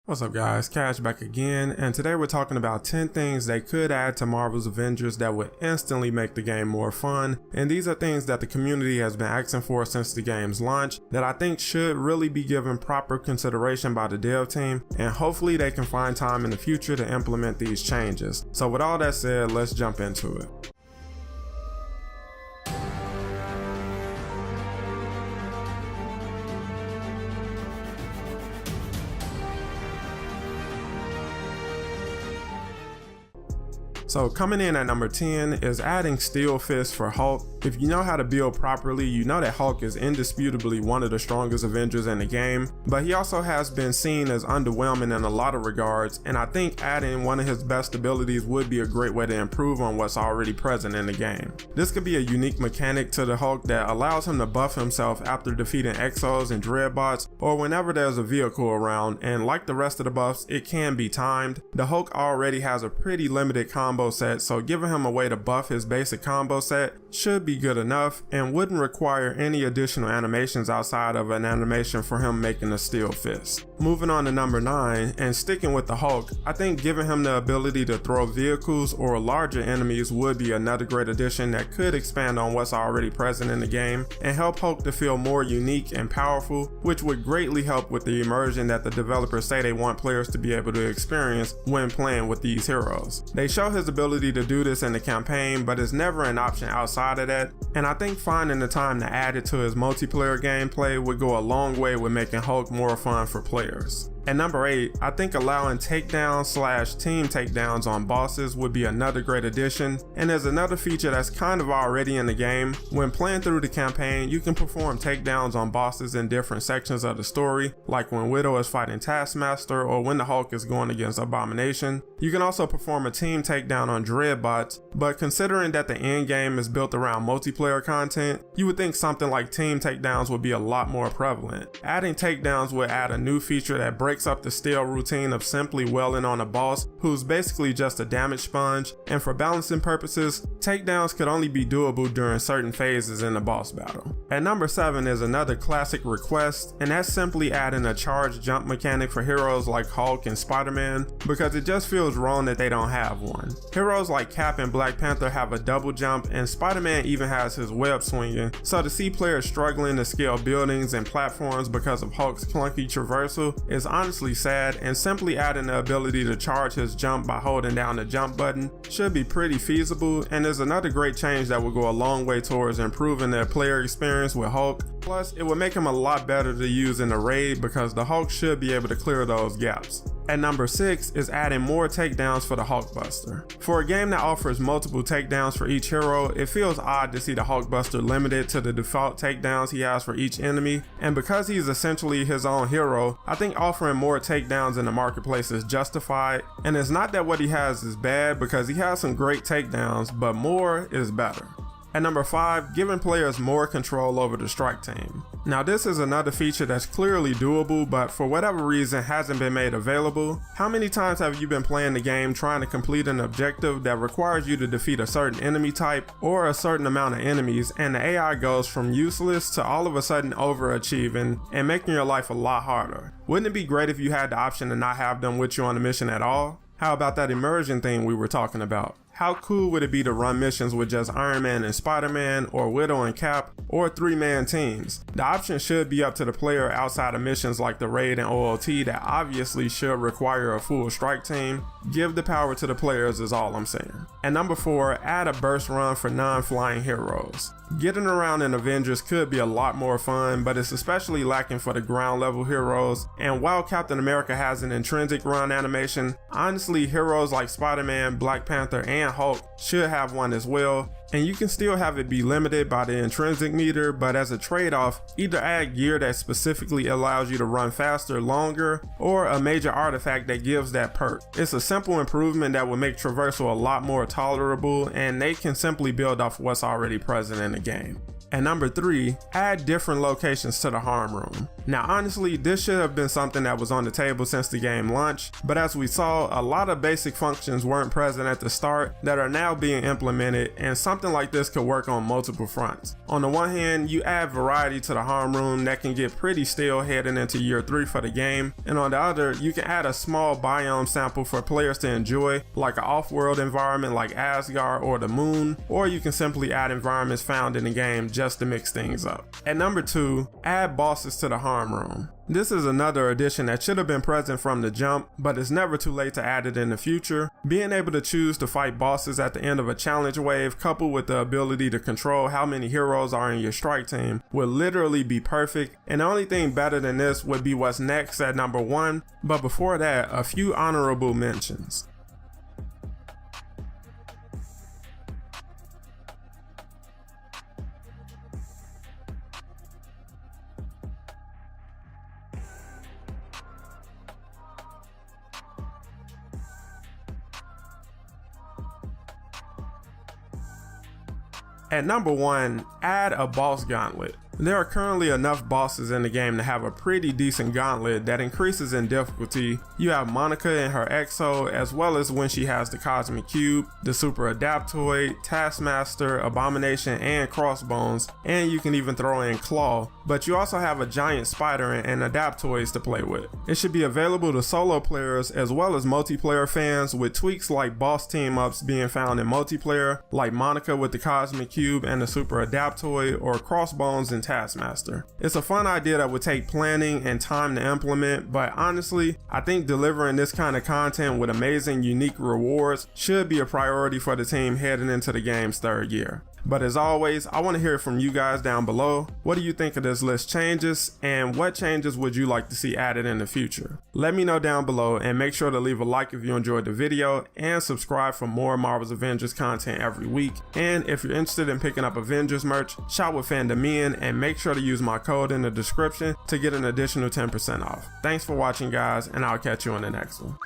What's up guys, Cash back again, and today we're talking about 10 things they could add to Marvel's Avengers that would instantly make the game more fun, and these are things that the community has been asking for since the game's launch that I think should really be given proper consideration by the dev team, and hopefully they can find time in the future to implement these changes. So with all that said, let's jump into it. So coming in at number 10 is adding Steel Fist for Hulk. If you know how to build properly, you know that Hulk is indisputably one of the strongest Avengers in the game, but he also has been seen as underwhelming in a lot of regards, and I think adding one of his best abilities would be a great way to improve on what's already present in the game. This could be a unique mechanic to the Hulk that allows him to buff himself after defeating Exos and Dreadbots, or whenever there's a vehicle around, and like the rest of the buffs, it can be timed. The Hulk already has a pretty limited combo set, so giving him a way to buff his basic combo set should be good enough and wouldn't require any additional animations outside of an animation for him making a steel fist. Moving on to number 9, and sticking with the Hulk, I think giving him the ability to throw vehicles or larger enemies would be another great addition that could expand on what's already present in the game and help Hulk to feel more unique and powerful, which would greatly help with the immersion that the developers say they want players to be able to experience when playing with these heroes. They show his ability to do this in the campaign, but it's never an option outside of that, and I think finding the time to add it to his multiplayer gameplay would go a long way with making Hulk more fun for players. At number 8, I think allowing takedowns/team takedowns on bosses would be another great addition, and there's another feature that's kind of already in the game. When playing through the campaign, you can perform takedowns on bosses in different sections of the story, like when Widow is fighting Taskmaster or when the Hulk is going against Abomination. You can also perform a team takedown on Dreadbots, but considering that the end game is built around multiplayer content, you would think something like team takedowns would be a lot more prevalent. Adding takedowns would add a new feature that breaks up the stale routine of simply welling on a boss who's basically just a damage sponge, and for balancing purposes, takedowns could only be doable during certain phases in the boss battle. At number 7 is another classic request, and that's simply adding a charge jump mechanic for heroes like Hulk and Spider-Man, because it just feels wrong that they don't have one. Heroes like Cap and Black Panther have a double jump, and Spider-Man even has his web swinging, so to see players struggling to scale buildings and platforms because of Hulk's clunky traversal is honestly sad, and simply adding the ability to charge his jump by holding down the jump button should be pretty feasible, and is another great change that will go a long way towards improving the player experience with Hulk. Plus, it would make him a lot better to use in the raid because the Hulk should be able to clear those gaps. At number 6 is adding more takedowns for the Hulkbuster. For a game that offers multiple takedowns for each hero, it feels odd to see the Hulkbuster limited to the default takedowns he has for each enemy, and because he's essentially his own hero, I think offering more takedowns in the marketplace is justified, and it's not that what he has is bad because he has some great takedowns, but more is better. At number 5, giving players more control over the strike team. Now this is another feature that's clearly doable, but for whatever reason hasn't been made available. How many times have you been playing the game trying to complete an objective that requires you to defeat a certain enemy type or a certain amount of enemies, and the AI goes from useless to all of a sudden overachieving and making your life a lot harder? Wouldn't it be great if you had the option to not have them with you on the mission at all? How about that immersion thing we were talking about? How cool would it be to run missions with just Iron Man and Spider-Man, or Widow and Cap, or 3-man teams? The option should be up to the player outside of missions like the raid and OLT that obviously should require a full strike team. Give the power to the players is all I'm saying. At number 4, add a burst run for non-flying heroes. Getting around in Avengers could be a lot more fun, but it's especially lacking for the ground level heroes, and while Captain America has an intrinsic run animation, honestly heroes like Spider-Man, Black Panther, and Hulk should have one as well, and you can still have it be limited by the intrinsic meter, but as a trade-off, either add gear that specifically allows you to run faster longer, or a major artifact that gives that perk. It's a simple improvement that will make traversal a lot more tolerable, and they can simply build off what's already present in the game. And number 3, add different locations to the harm room. Now honestly, this should have been something that was on the table since the game launched, but as we saw, a lot of basic functions weren't present at the start that are now being implemented, and something like this could work on multiple fronts. On the one hand, you add variety to the harm room that can get pretty stale heading into year 3 for the game, and on the other, you can add a small biome sample for players to enjoy, like an off-world environment like Asgard or the moon, or you can simply add environments found in the game just to mix things up. At number 2, add bosses to the harm room. This is another addition that should have been present from the jump, but it's never too late to add it in the future. Being able to choose to fight bosses at the end of a challenge wave, coupled with the ability to control how many heroes are in your strike team, would literally be perfect, and the only thing better than this would be what's next at number 1, but before that, a few honorable mentions. At number 1, add a boss gauntlet. There are currently enough bosses in the game to have a pretty decent gauntlet that increases in difficulty. You have Monica in her Exo, as well as when she has the Cosmic Cube, the Super Adaptoid, Taskmaster, Abomination, and Crossbones, and you can even throw in Claw, but you also have a giant spider and Adaptoids to play with. It should be available to solo players as well as multiplayer fans, with tweaks like boss team-ups being found in multiplayer, like Monica with the Cosmic Cube and the Super Adaptoid, or Crossbones and Taskmaster. It's a fun idea that would take planning and time to implement, but honestly, I think delivering this kind of content with amazing, unique rewards should be a priority for the team heading into the game's 3rd year. But as always, I want to hear from you guys down below. What do you think of this list changes, and what changes would you like to see added in the future? Let me know down below, and make sure to leave a like if you enjoyed the video, and subscribe for more Marvel's Avengers content every week. And if you're interested in picking up Avengers merch, shop with Fandom In, and make sure to use my code in the description to get an additional 10% off. Thanks for watching guys, and I'll catch you in the next one.